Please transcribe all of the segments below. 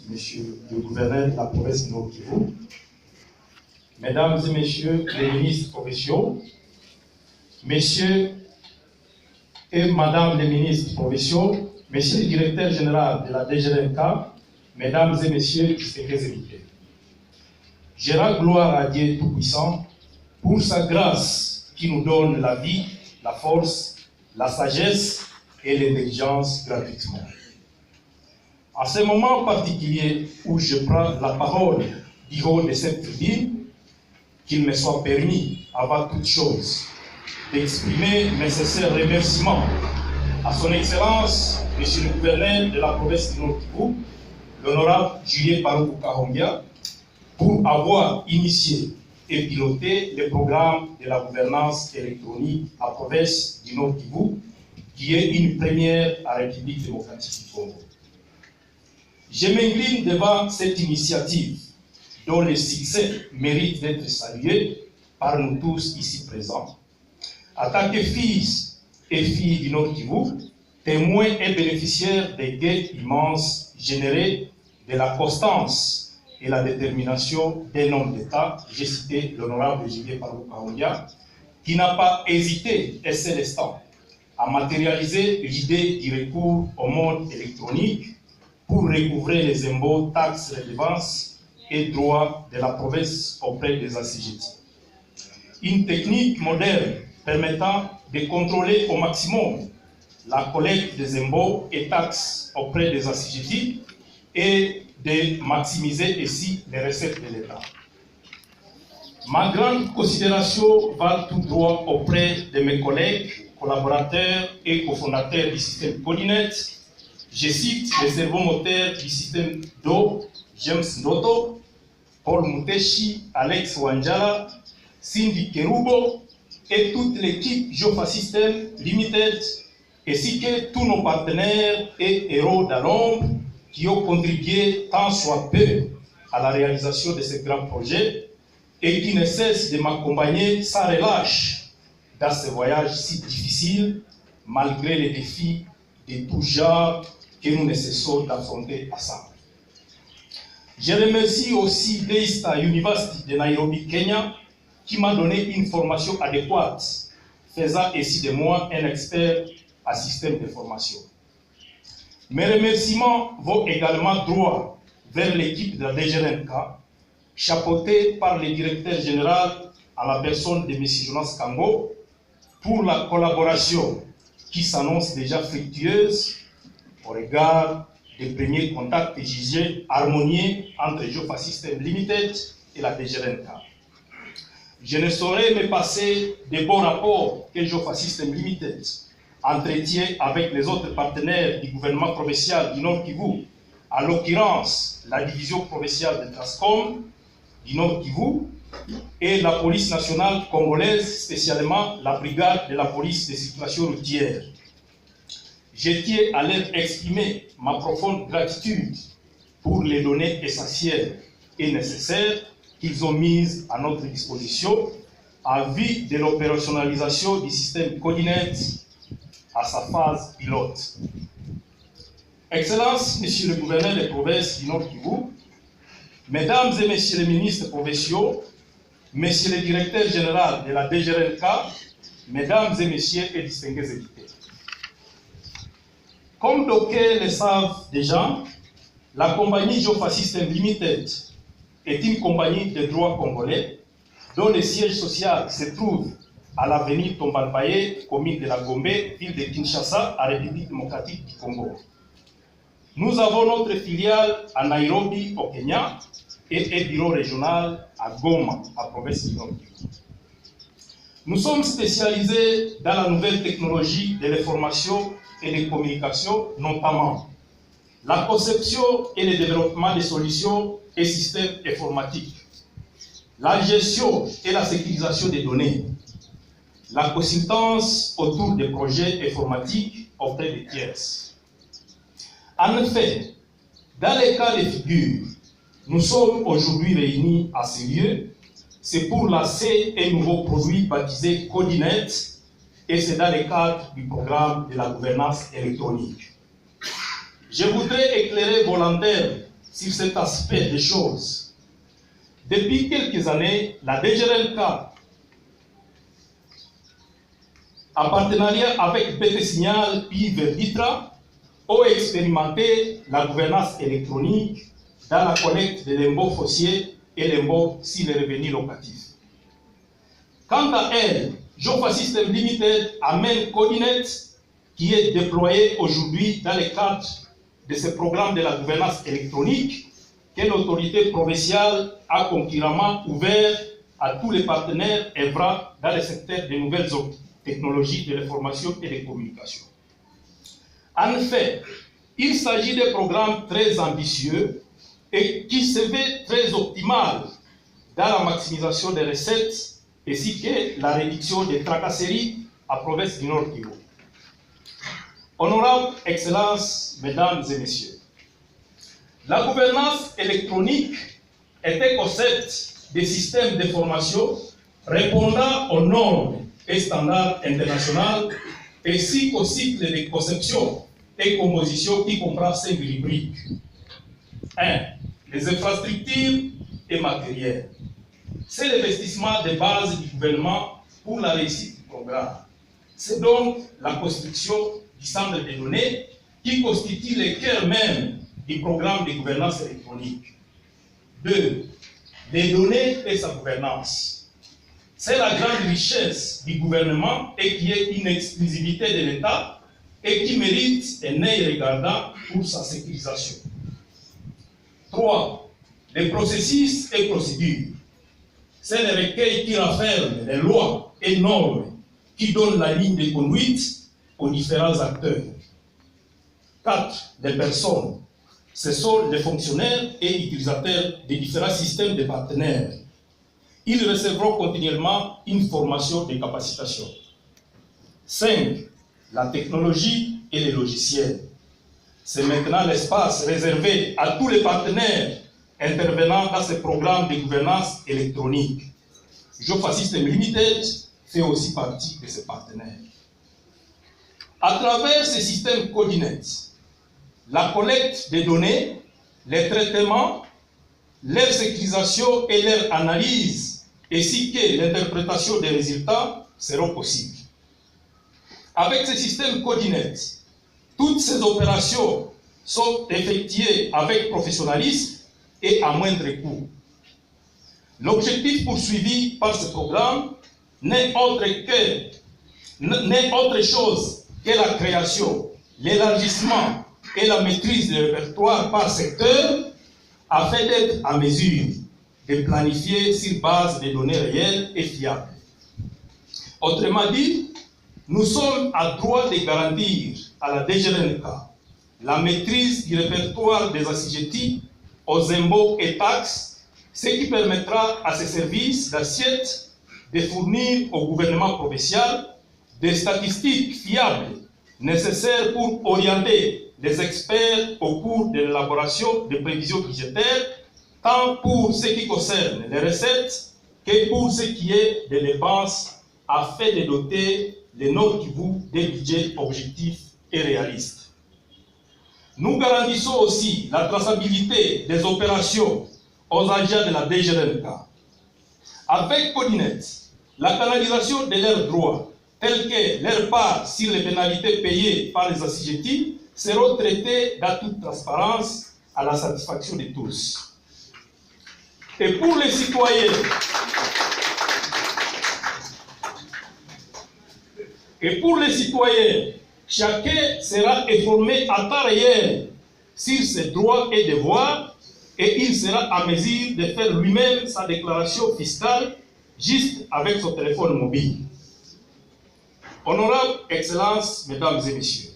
Monsieur le gouverneur de la province de Nord-Kivu, Mesdames et Messieurs les ministres provinciaux, Messieurs et Madame les ministres provinciaux, Monsieur le directeur général de la DGRNK, Mesdames et Messieurs les invités. Je rends gloire à Dieu Tout-Puissant pour sa grâce qui nous donne la vie, la force, la sagesse et l'intelligence gratuitement. En ce moment particulier où je prends la parole du haut de cette tribune, qu'il me soit permis, avant toute chose, d'exprimer mes sincères remerciements à son Excellence, Monsieur le gouverneur de la province de Nord-Kivu, l'honorable Julien Paluku Kahongya, pour avoir initié et piloté le programme de la gouvernance électronique à province du Nord-Kivu, qui est une première à la République démocratique du Congo. Je m'incline devant cette initiative dont le succès mérite d'être salué par nous tous ici présents. En tant que fils et filles du Nord-Kivu, témoins et bénéficiaires des gains immenses générés de la constance et la détermination d'un homme d'État, j'ai cité l'honorable Julien Paluku Kahongya, qui n'a pas hésité un seul instant à matérialiser l'idée du recours au mode électronique pour recouvrer les impôts, taxes, redevances et droits de la province auprès des assujettis. Une technique moderne permettant de contrôler au maximum la collecte des impôts et taxes auprès des assujettis et de maximiser ainsi les recettes de l'État. Ma grande considération va tout droit auprès de mes collègues, collaborateurs et cofondateurs du système Codinet. Je cite les servomoteurs du système d'eau, James Ndoto, Paul Muteshi, Alex Wanjala, Cindy Kerubo et toute l'équipe Jofa System Limited, ainsi que tous nos partenaires et héros d'Alombe qui ont contribué tant soit peu à la réalisation de ce grand projet et qui ne cessent de m'accompagner sans relâche dans ce voyage si difficile, malgré les défis de tout genre que nous ne cessons d'affronter ensemble. Je remercie aussi Daystar University de Nairobi, Kenya, qui m'a donné une formation adéquate, faisant ainsi de moi un expert à système de formation. Mes remerciements vont également droit vers l'équipe de la DGRNK, chapeautée par le directeur général à la personne de M. Jonas Kango, pour la collaboration qui s'annonce déjà fructueuse au regard des premiers contacts jugés harmonieux entre Jofa System Limited et la DGRNK. Je ne saurais me passer des bons rapports que Jofa System Limited entretient avec les autres partenaires du gouvernement provincial du Nord-Kivu, en l'occurrence la division provinciale de Transcom du Nord-Kivu et la police nationale congolaise, spécialement la brigade de la police des situations routières. Je tiens à leur exprimer ma profonde gratitude pour les données essentielles et nécessaires qu'ils ont mises à notre disposition en vue de l'opérationnalisation du système Codinet à sa phase pilote. Excellences, Monsieur le gouverneur des provinces du Nord-Kivu, Mesdames et Messieurs les ministres provinciaux, Monsieur le directeur général de la DGRNK, Mesdames et Messieurs et distingués invités. Comme d'aucuns le savent déjà, la compagnie Jofa System Limited est une compagnie de droit congolais dont le siège social se trouve à l'avenue Tombalbaye, commune de la Gombe, ville de Kinshasa, à République démocratique du Congo. Nous avons notre filiale à Nairobi, au Kenya, et un bureau régional à Goma, à province du Nord-Kivu. Nous sommes spécialisés dans la nouvelle technologie de l'information et des communications, notamment la conception et le développement des solutions et systèmes informatiques, la gestion et la sécurisation des données, la consultance autour des projets informatiques auprès des tierces. En effet, dans les cas de figure, nous sommes aujourd'hui réunis à ce lieu, c'est pour lancer un nouveau produit baptisé Codinet, et c'est dans le cadre du programme de la gouvernance électronique. Je voudrais éclairer vos lanternes sur cet aspect des choses. Depuis quelques années, la DGRNK, en partenariat avec PT Signal puis Verditra, ont expérimenté la gouvernance électronique dans la collecte de l'impôt foncier et l'impôt sur les revenus locatifs. Quant à elle, Jofa System Limited amène Codinet, qui est déployé aujourd'hui dans le cadre de ce programme de la gouvernance électronique que l'autorité provinciale a concurremment ouvert à tous les partenaires œuvrant dans le secteur des nouvelles technologies de l'information et des communications. En effet, il s'agit d'un programme très ambitieux et qui se veut très optimal dans la maximisation des recettes ainsi que la réduction des tracasseries à province du Nord Kivu. Honorables Excellences, Mesdames et Messieurs, la gouvernance électronique est un concept de système d'information répondant aux normes et standards internationaux ainsi qu'au cycle de conception et composition qui comprend 5 rubriques. 1. Les infrastructures et matériels. C'est l'investissement de base du gouvernement pour la réussite du programme. C'est donc la construction du centre de données qui constitue le cœur même du programme de gouvernance électronique. 2. Les données et sa gouvernance. C'est la grande richesse du gouvernement et qui est une exclusivité de l'État et qui mérite un œil regardant pour sa sécurisation. 3. Les processus et procédures. C'est le recueil qui renferme les lois et normes qui donnent la ligne de conduite aux différents acteurs. 4. Les personnes. Ce sont les fonctionnaires et utilisateurs des différents systèmes de partenaires. Ils recevront continuellement une formation de capacitation. 5. La technologie et les logiciels. C'est maintenant l'espace réservé à tous les partenaires intervenant dans ce programme de gouvernance électronique. Jofa System Limited fait aussi partie de ces partenaires. À travers ce système Codinet, la collecte des données, les traitements, leur sécurisation et leur analyse, ainsi que l'interprétation des résultats seront possibles. Avec ce système Codinet, toutes ces opérations sont effectuées avec professionnalisme et à moindre coût. L'objectif poursuivi par ce programme n'est autre chose que la création, l'élargissement et la maîtrise du répertoire par secteur afin d'être en mesure de planifier sur base de données réelles et fiables. Autrement dit, nous sommes à droit de garantir à la DGRNK la maîtrise du répertoire des assujettis aux impôts et taxes, ce qui permettra à ces services d'assiette de fournir au gouvernement provincial des statistiques fiables nécessaires pour orienter les experts au cours de l'élaboration des prévisions budgétaires, tant pour ce qui concerne les recettes que pour ce qui est des dépenses, afin de doter les Nord Kivu des budgets objectifs et réalistes. Nous garantissons aussi la traçabilité des opérations aux agents de la DGRNK. Avec Codinet, la canalisation de leurs droits, tels que leur part sur les pénalités payées par les assujettis, seront traitées dans toute transparence à la satisfaction de tous. Et pour les citoyens, chacun sera informé à temps réel sur ses droits et devoirs et il sera en mesure de faire lui-même sa déclaration fiscale juste avec son téléphone mobile. Honorables Excellences, Mesdames et Messieurs,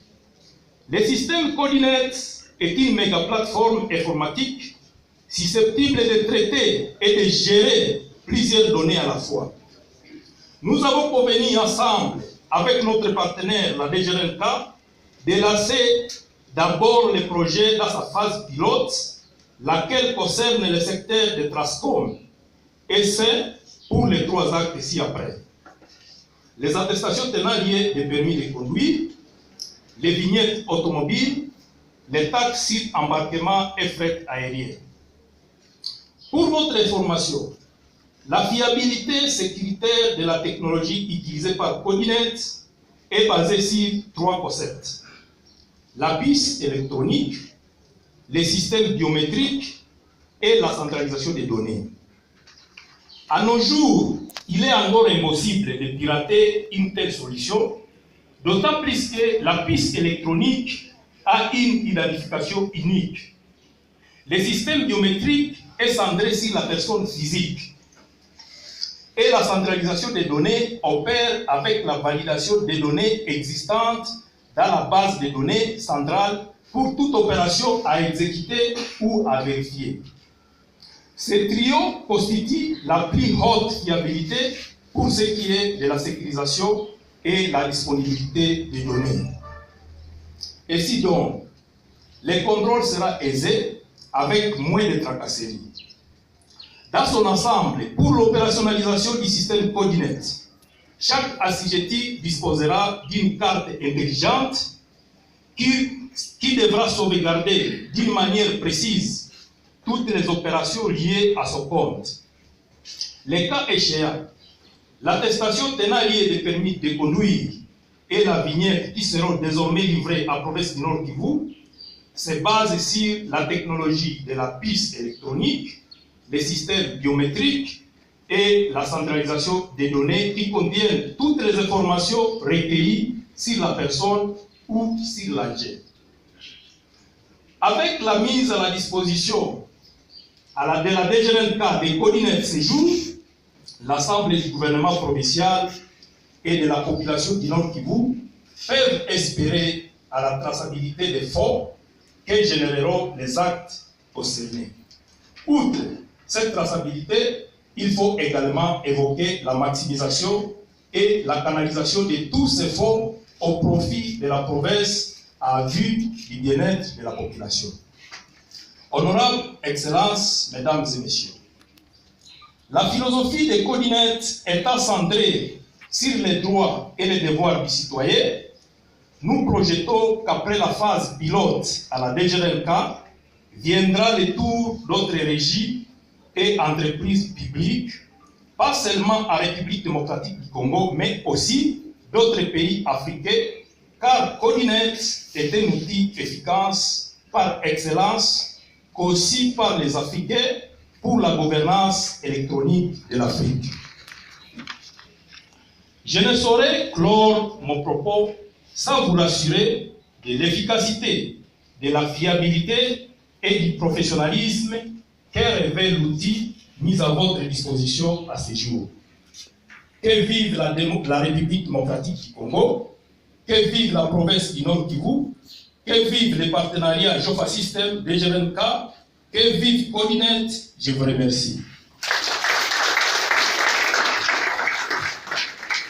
le système Codinet est une méga plateforme informatique susceptible de traiter et de gérer plusieurs données à la fois. Nous avons convenu ensemble avec notre partenaire, la DGRNK, de lancer d'abord le projet dans sa phase pilote, laquelle concerne le secteur de Trascom, et c'est pour les 3 actes ci-après. Les attestations tenant lieu des permis de conduire, les vignettes automobiles, les taxes sur embarquement et fret aérien. Pour votre information, la fiabilité sécuritaire de la technologie utilisée par Codinet est basée sur 3 concepts. La puce électronique, les systèmes biométriques et la centralisation des données. À nos jours, il est encore impossible de pirater une telle solution, d'autant plus que la puce électronique a une identification unique. Les systèmes biométriques est centré sur la personne physique et la centralisation des données opère avec la validation des données existantes dans la base de données centrale pour toute opération à exécuter ou à vérifier. Ce trio constitue la plus haute fiabilité pour ce qui est de la sécurisation et la disponibilité des données. Ainsi donc, le contrôle sera aisé avec moins de tracasseries. Dans son ensemble, pour l'opérationnalisation du système Codinet, chaque assujetti disposera d'une carte intelligente qui devra sauvegarder d'une manière précise toutes les opérations liées à son compte. Les cas échéants, l'attestation tenant lieu des permis de conduire et la vignette qui seront désormais livrées à Province du Nord Kivu se basent sur la technologie de la puce électronique, les systèmes biométriques et la centralisation des données qui contiennent toutes les informations recueillies sur la personne ou sur l'objet. Avec la mise à la disposition de la DGNK des Codinet Séjour, l'Assemblée du gouvernement provincial et de la population du Nord Kivu peuvent espérer à la traçabilité des fonds que généreront les actes concernés. Outre cette traçabilité, il faut également évoquer la maximisation et la canalisation de tous ces fonds au profit de la province à vue du bien-être de la population. Honorables Excellences, Mesdames et Messieurs, la philosophie des Codinet étant centrée sur les droits et les devoirs du citoyen, nous projetons qu'après la phase pilote à la DGNK, viendra le tour d'autres régies et entreprises publiques, pas seulement en République démocratique du Congo, mais aussi d'autres pays africains, car Codinet est un outil efficace par excellence, qu'aussi par les Africains pour la gouvernance électronique de l'Afrique. Je ne saurais clore mon propos sans vous rassurer de l'efficacité, de la fiabilité et du professionnalisme que révèle l'outil mis à votre disposition à ce jour. Que vive la République démocratique du Congo, que vive la province du Nord Kivu, que vive les partenariats Jofa System, DGNK, que vive Codinet. Je vous remercie.